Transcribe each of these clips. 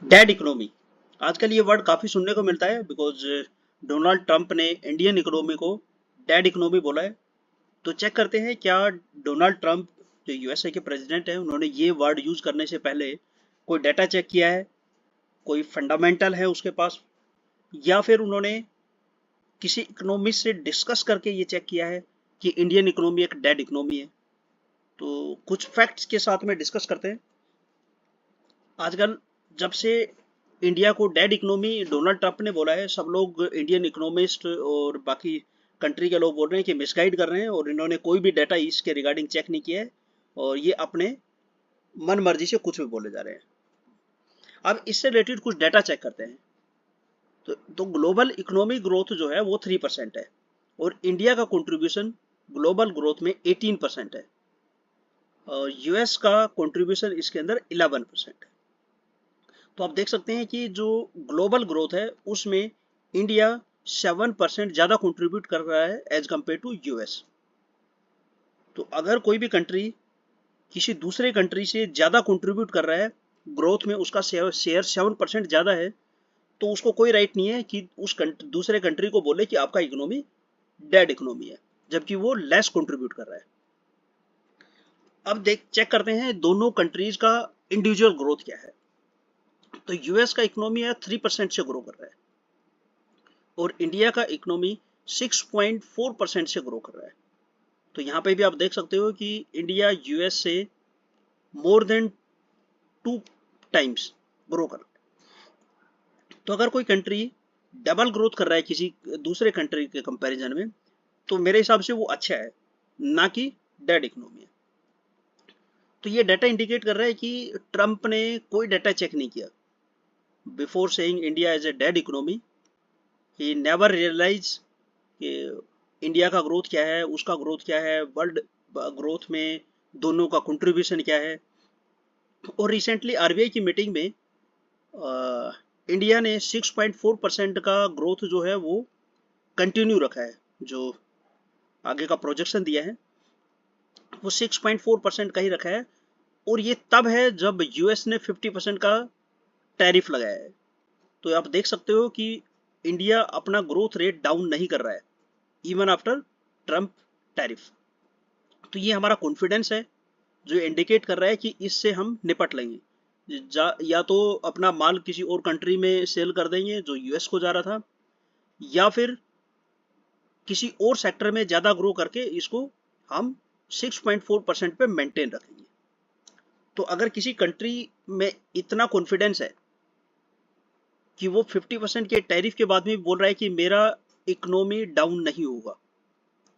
Dead economy. आजकल ये word काफी सुनने को मिलता है बिकॉज डोनाल्ड ट्रंप ने इंडियन इकोनॉमी को डेड इकोनॉमी बोला है। तो चेक करते हैं क्या डोनाल्ड ट्रंप जो यूएसए के प्रेसिडेंट हैं उन्होंने ये वर्ड यूज करने से पहले कोई डाटा चेक किया है, कोई फंडामेंटल है उसके पास, या फिर उन्होंने किसी इकोनॉमिस्ट से डिस्कस करके ये चेक किया है कि इंडियन इकोनॉमी एक डेड इकोनॉमी है। तो कुछ फैक्ट्स के साथ में डिस्कस करते हैं। आजकल जब से इंडिया को डेड इकोनॉमी डोनाल्ड ट्रंप ने बोला है, सब लोग इंडियन इकोनॉमिस्ट और बाकी कंट्री के लोग बोल रहे हैं कि मिसगाइड कर रहे हैं और इन्होंने कोई भी डाटा इसके रिगार्डिंग चेक नहीं किया है और ये अपने मन मर्जी से कुछ भी बोले जा रहे हैं। अब इससे रिलेटेड कुछ डाटा चेक करते हैं। तो ग्लोबल इकोनॉमिक ग्रोथ जो है वो 3% है और इंडिया का कंट्रीब्यूशन ग्लोबल ग्रोथ में 18% है और यूएस का कंट्रीब्यूशन इसके अंदर 11% है। तो आप देख सकते हैं कि जो ग्लोबल ग्रोथ है उसमें इंडिया 7% ज़्यादा कंट्रीब्यूट कर रहा है एज कम्पेयर टू यूएस। तो अगर कोई भी कंट्री किसी दूसरे कंट्री से ज़्यादा कंट्रीब्यूट कर रहा है ग्रोथ में, उसका शेयर 7% ज़्यादा है, तो उसको कोई राइट नहीं है कि उस दूसरे कंट्री को बोले कि आपका इकोनॉमी डेड इकोनॉमी है, जबकि वो लेस कंट्रीब्यूट कर रहा है। अब देख चेक करते हैं दोनों कंट्रीज का इंडिविजुअल ग्रोथ क्या है। तो यूएस का इकोनॉमी है 3% से ग्रो कर रहा है और इंडिया का इकोनॉमी 6.4% से ग्रो कर रहा है। तो यहाँ पे भी आप देख सकते हो कि इंडिया यूएस से मोर देन 2 टाइम्स ग्रो कर रहा है। तो अगर कोई कंट्री डबल ग्रोथ कर रहा है किसी दूसरे कंट्री के कंपैरिजन में, तो मेरे हिसाब से वो अच्छा है, ना कि डेड इकोनॉमी है। तो ये डाटा इंडिकेट कर रहा है कि ट्रंप ने कोई डाटा चेक नहीं किया before saying India as a dead economy. He never realize कि इंडिया का ग्रोथ क्या है, उसका ग्रोथ क्या है, वर्ल्ड ग्रोथ में दोनों का कंट्रीब्यूशन क्या है। और रिसेंटली आरबीआई की मीटिंग में इंडिया ने 6.4% का ग्रोथ जो है वो कंटिन्यू रखा है। जो आगे का प्रोजेक्शन दिया है वो 6.4% का ही रखा है और ये तब है जब यूएस ने 50% का टैरिफ लगाया है। तो आप देख सकते हो कि इंडिया अपना ग्रोथ रेट डाउन नहीं कर रहा है इवन आफ्टर ट्रंप टैरिफ। तो ये हमारा कॉन्फिडेंस है जो इंडिकेट कर रहा है कि इससे हम निपट लेंगे। या तो अपना माल किसी और कंट्री में सेल कर देंगे जो यूएस को जा रहा था, या फिर किसी और सेक्टर में ज़्यादा ग्रो करके इसको हम 6.4% पे मेंटेन रखेंगे। तो अगर किसी कंट्री में इतना कॉन्फिडेंस है कि वो 50% के टैरिफ के बाद भी बोल रहा है कि मेरा इकोनॉमी डाउन नहीं होगा,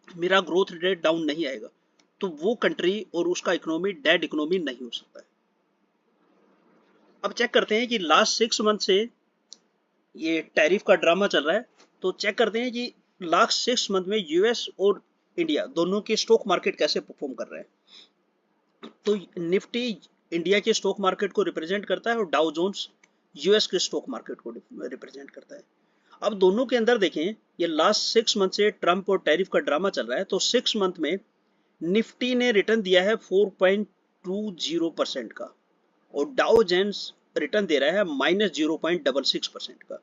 मेरा ग्रोथ रेट डाउन नहीं आएगा, तो वो कंट्री और उसका इकोनॉमी डेड इकोनॉमी नहीं हो सकता है। अब चेक करते हैं कि लास्ट 6 मंथ से ये टैरिफ का ड्रामा चल रहा है। तो चेक करते हैं कि लास्ट 6 मंथ में यूएस और इंडिया दोनों के स्टॉक मार्केट कैसे परफॉर्म कर रहे हैं। तो निफ्टी इंडिया के स्टॉक मार्केट को रिप्रेजेंट करता है और डाउ जोन्स यूएस के स्टॉक मार्केट को रिप्रेजेंट करता है। अब दोनों के अंदर देखें, ये लास्ट 6 मंथ से ट्रंप और टैरिफ का ड्रामा चल रहा है। तो 6 मंथ में निफ्टी ने रिटर्न दिया है 4.20% का और डाउ जोन्स रिटर्न दे रहा है -0.66% का।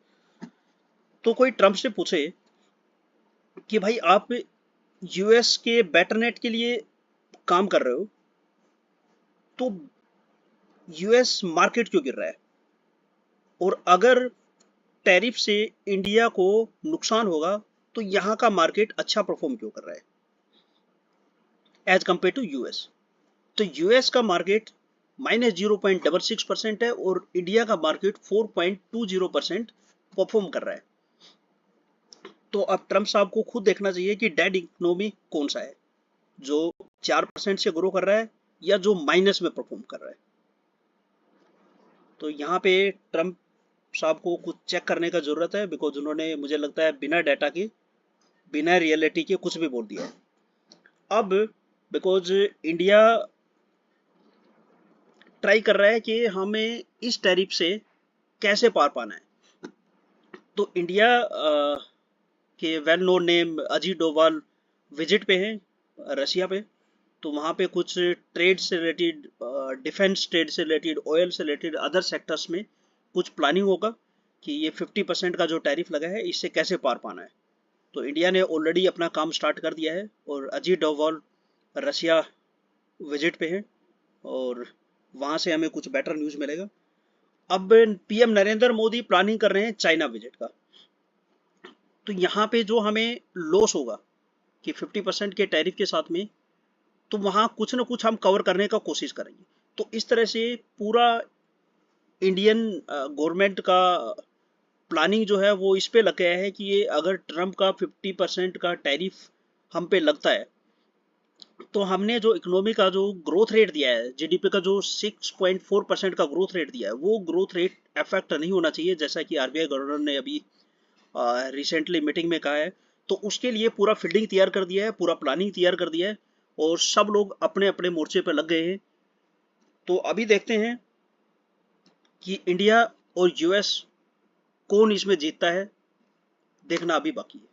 तो कोई ट्रंप से पूछे कि भाई आप यूएस के बेटरनेट के लिए काम कर रहे हो, तो यूएस मार्केट क्यों गिर रहा है, और अगर टैरिफ से इंडिया को नुकसान होगा तो यहाँ का मार्केट अच्छा परफॉर्म क्यों कर रहा है एज कंपेयर टू यूएस। तो यूएस का मार्केट -0.66% है और इंडिया का मार्केट 4.20% परफॉर्म कर रहा है। तो अब ट्रंप साहब को खुद देखना चाहिए कि डेड इकोनॉमी कौन सा है, जो 4% से ग्रो कर रहा है या जो माइनस में परफॉर्म कर रहा है। तो यहाँ पे ट्रंप साहब को कुछ चेक करने का जरूरत है बिकॉज उन्होंने, मुझे लगता है, बिना डाटा के, बिना रियलिटी के कुछ भी बोल दिया है। अब बिकॉज इंडिया ट्राई कर रहा है कि हमें इस टैरिफ से कैसे पार पाना है। तो इंडिया के well known name Ajit Doval visit पे हैं रशिया पे। तो वहाँ पे कुछ ट्रेड से रिलेटेड, डिफेंस ट्रेड से रिलेटेड, ऑयल से रिलेटेड, अदर सेक्टर्स में कुछ प्लानिंग होगा कि ये 50% का जो टैरिफ लगा है इससे कैसे पार पाना है। तो इंडिया ने ऑलरेडी अपना काम स्टार्ट कर दिया है और अजीत डोभाल रशिया विजिट पे है और वहाँ से हमें कुछ बेटर न्यूज़ मिलेगा। अब पीएम नरेंद्र मोदी प्लानिंग कर रहे हैं चाइना विजिट का। तो यहाँ पे जो हमें लॉस होगा कि 50% के टैरिफ के साथ में, तो वहाँ कुछ ना कुछ हम कवर करने का कोशिश करेंगे। तो इस तरह से पूरा इंडियन गवर्नमेंट का प्लानिंग जो है वो इस पे लग गया है कि ये अगर ट्रम्प का 50% का टैरिफ हम पे लगता है तो हमने जो इकोनॉमी का जो ग्रोथ रेट दिया है, जीडीपी का जो 6.4% का ग्रोथ रेट दिया है, वो ग्रोथ रेट अफेक्ट नहीं होना चाहिए, जैसा कि आरबीआई गवर्नर ने अभी रिसेंटली मीटिंग में कहा है। तो उसके लिए पूरा फील्डिंग तैयार कर दिया है, पूरा प्लानिंग तैयार कर दिया है और सब लोग अपने अपने मोर्चे पर लग गए हैं। तो अभी देखते हैं कि इंडिया और यूएस कौन इसमें जीतता है, देखना अभी बाकी है।